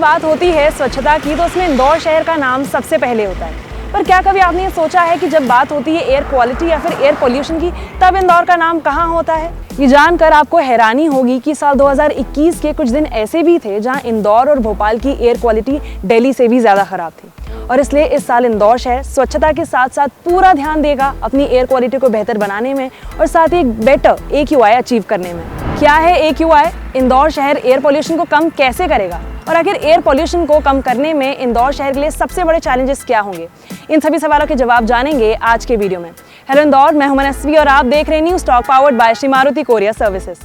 बात होती है स्वच्छता की तो उसमें इंदौर शहर का नाम सबसे पहले होता है। पर क्या कभी आपने ये सोचा है कि जब बात होती है एयर क्वालिटी या फिर एयर पोल्यूशन की, तब इंदौर का नाम कहाँ होता है? ये जानकर आपको हैरानी होगी कि साल 2021 के कुछ दिन ऐसे भी थे जहां इंदौर और भोपाल की एयर क्वालिटी दिल्ली से भी ज़्यादा ख़राब थी। और इसलिए इस साल इंदौर शहर स्वच्छता के साथ साथ पूरा ध्यान देगा अपनी एयर क्वालिटी को बेहतर बनाने में और साथ ही एक बेटर AQI अचीव करने में। क्या है AQI? इंदौर शहर एयर पोल्यूशन को कम कैसे करेगा? और आखिर एयर पोल्यूशन को कम करने में इंदौर शहर के लिए सबसे बड़े चैलेंजेस क्या होंगे? इन सभी सवालों के जवाब जानेंगे आज के वीडियो में। हेलो इंदौर, मैं हूं मनस्वी और आप देख रहे हैं news talk powered by Shri Maruti courier services.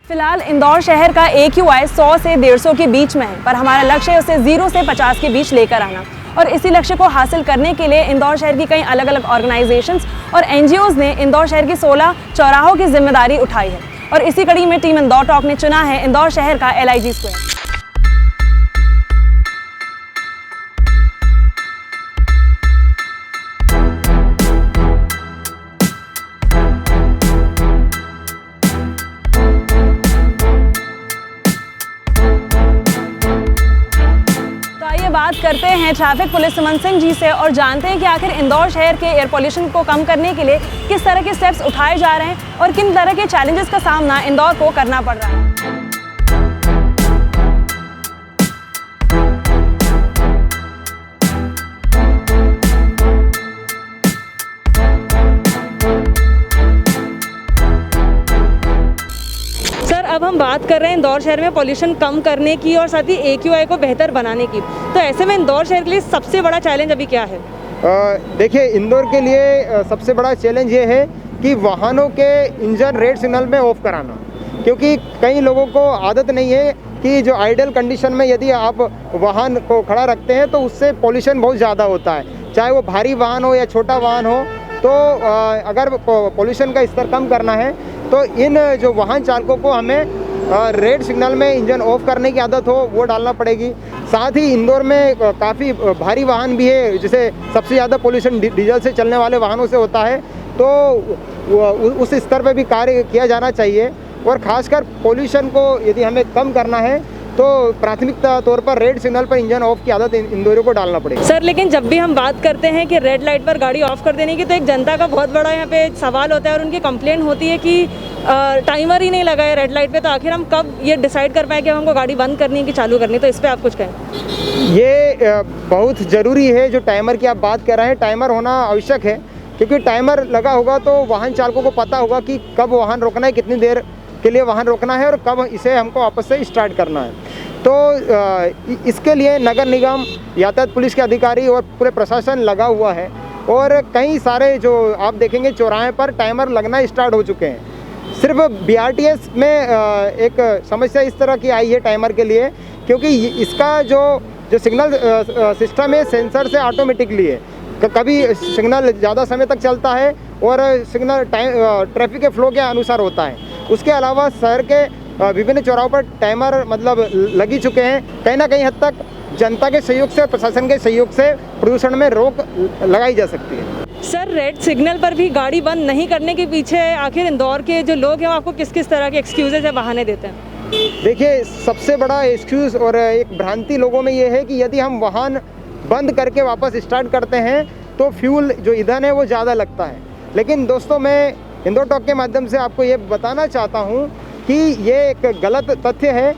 फिलहाल इंदौर शहर का AQI 100 से 150 के बीच में है, पर हमारा लक्ष्य है उसे 0 से 50 के बीच लेकर आना। और इसी लक्ष्य को हासिल करने के लिए इंदौर शहर की कई अलग अलग ऑर्गेनाइजेशंस और NGOs ने इंदौर शहर की 16 चौराहों की जिम्मेदारी उठाई है। और इसी कड़ी में टीम इंदौर टॉक ने चुना है इंदौर शहर का LIG स्क्वायर। बात करते हैं ट्रैफिक पुलिस सुमन सिंह जी से और जानते हैं कि आखिर इंदौर शहर के एयर पोल्यूशन को कम करने के लिए किस तरह के स्टेप्स उठाए जा रहे हैं और किन तरह के चैलेंजेस का सामना इंदौर को करना पड़ रहा है। अब हम बात कर रहे हैं इंदौर शहर में पोल्यूशन कम करने की और साथ ही AQI को बेहतर बनाने की, तो ऐसे में इंदौर शहर के लिए सबसे बड़ा चैलेंज अभी क्या है? देखिए, इंदौर के लिए सबसे बड़ा चैलेंज ये है कि वाहनों के इंजन रेड सिग्नल में ऑफ कराना, क्योंकि कई लोगों को आदत नहीं है कि जो आइडल कंडीशन में यदि आप वाहन को खड़ा रखते हैं तो उससे पोल्यूशन बहुत ज़्यादा होता है, चाहे वो भारी वाहन हो या छोटा वाहन हो। तो अगर पोल्यूशन का स्तर कम करना है तो इन जो वाहन चालकों को हमें रेड सिग्नल में इंजन ऑफ करने की आदत हो वो डालना पड़ेगी। साथ ही इंदौर में काफ़ी भारी वाहन भी है, जिसे सबसे ज़्यादा पोल्यूशन डीजल से चलने वाले वाहनों से होता है, तो उस स्तर पर भी कार्य किया जाना चाहिए। और ख़ासकर पोल्यूशन को यदि हमें कम करना है तो प्राथमिकता तौर पर रेड सिग्नल पर इंजन ऑफ की आदत इंदौरियों को डालना पड़ेगा। सर, लेकिन जब भी हम बात करते हैं कि रेड लाइट पर गाड़ी ऑफ कर देने की, तो एक जनता का बहुत बड़ा यहाँ पे सवाल होता है और उनकी कंप्लेंट होती है कि टाइमर ही नहीं लगा है रेड लाइट पे, तो आखिर हम कब ये डिसाइड कर पाए कि हमको गाड़ी बंद करनी है कि चालू करनी है? तो इस पर आप कुछ कहें। ये बहुत ज़रूरी है, जो टाइमर की आप बात कर रहे हैं, टाइमर होना आवश्यक है, क्योंकि टाइमर लगा होगा तो वाहन चालकों को पता होगा कि कब वाहन रोकना है, कितनी देर के लिए वाहन रोकना है और कब इसे हमको वापस से स्टार्ट करना है। तो इसके लिए नगर निगम, यातायात पुलिस के अधिकारी और पूरे प्रशासन लगा हुआ है और कई सारे जो आप देखेंगे चौराहे पर टाइमर लगना स्टार्ट हो चुके हैं। सिर्फ BRTS में एक समस्या इस तरह की आई है टाइमर के लिए, क्योंकि इसका जो सिग्नल सिस्टम है सेंसर से ऑटोमेटिकली है। कभी सिग्नल ज़्यादा समय तक चलता है और सिग्नल ट्रैफिक के फ्लो के अनुसार होता है। उसके अलावा शहर के विभिन्न चौराहों पर टाइमर मतलब लग ही चुके हैं। कहीं ना कहीं हद तक जनता के सहयोग से, प्रशासन के सहयोग से प्रदूषण में रोक लगाई जा सकती है। सर, रेड सिग्नल पर भी गाड़ी बंद नहीं करने के पीछे आखिर इंदौर के जो लोग हैं वो आपको किस किस तरह के एक्सक्यूजेज या बहाने देते हैं? देखिए, सबसे बड़ा एक्सक्यूज़ और एक भ्रांति लोगों में ये है कि यदि हम वाहन बंद करके वापस स्टार्ट करते हैं तो फ्यूल जो ईंधन है वो ज़्यादा लगता है। लेकिन दोस्तों, मैं इंदौर टॉक के माध्यम से आपको ये बताना चाहता हूँ कि ये एक गलत तथ्य है।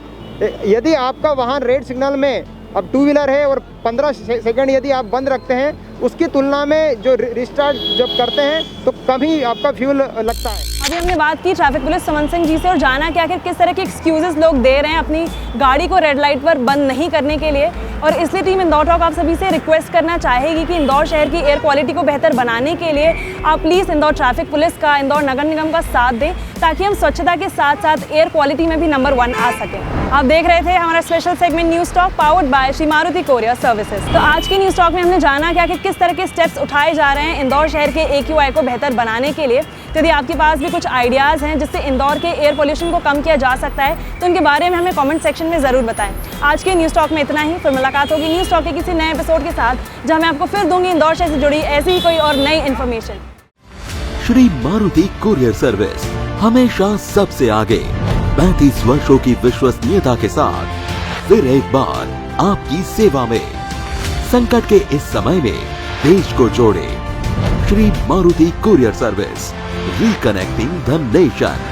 यदि आपका वाहन रेड सिग्नल में, अब टू व्हीलर है और 15 सेकंड यदि आप बंद रखते हैं, उसकी तुलना में जो रिस्टार्ट जब करते हैं तो कभी आपका फ्यूल लगता है। अभी हमने बात की ट्रैफिक पुलिस सुमन सिंह जी से और जाना कि आखिर किस तरह के एक्सक्यूजेस लोग दे रहे हैं अपनी गाड़ी को रेड लाइट पर बंद नहीं करने के लिए। और इसलिए टीम इंदौर टॉक आप सभी से रिक्वेस्ट करना चाहेगी कि इंदौर शहर की एयर क्वालिटी को बेहतर बनाने के लिए आप प्लीज़ इंदौर ट्रैफिक पुलिस का, इंदौर नगर निगम का साथ दें, ताकि हम स्वच्छता के साथ साथ एयर क्वालिटी में भी नंबर 1 आ सकें। आप देख रहे थे हमारा special segment news talk powered by Shri Maruti courier services. तो आज की न्यूज़ टॉक में हमने जाना कि आखिर किस तरह के स्टेप्स उठाए जा रहे हैं इंदौर शहर के AQI को बेहतर बनाने के लिए। यदि आपके पास भी कुछ आइडियाज़ हैं जिससे इंदौर के एयर पोल्यूशन को कम किया जा सकता है तो उनके बारे में हमें कमेंट सेक्शन में ज़रूर बताएं। आज के न्यूज़ टॉक में इतना ही, फिर मुलाकात होगी न्यूज़ टॉक के किसी नए एपिसोड के साथ, जहां मैं आपको फिर दूंगी इंदौर शहर से जुड़ी ऐसी ही कोई और नई information. Shri Maruti courier service हमेशा सबसे आगे 35 वर्षों की विश्वसनीयता के साथ फिर एक बार आपकी सेवा में। संकट के इस समय में देश को जोड़े Shri Maruti courier service, reconnecting the nation.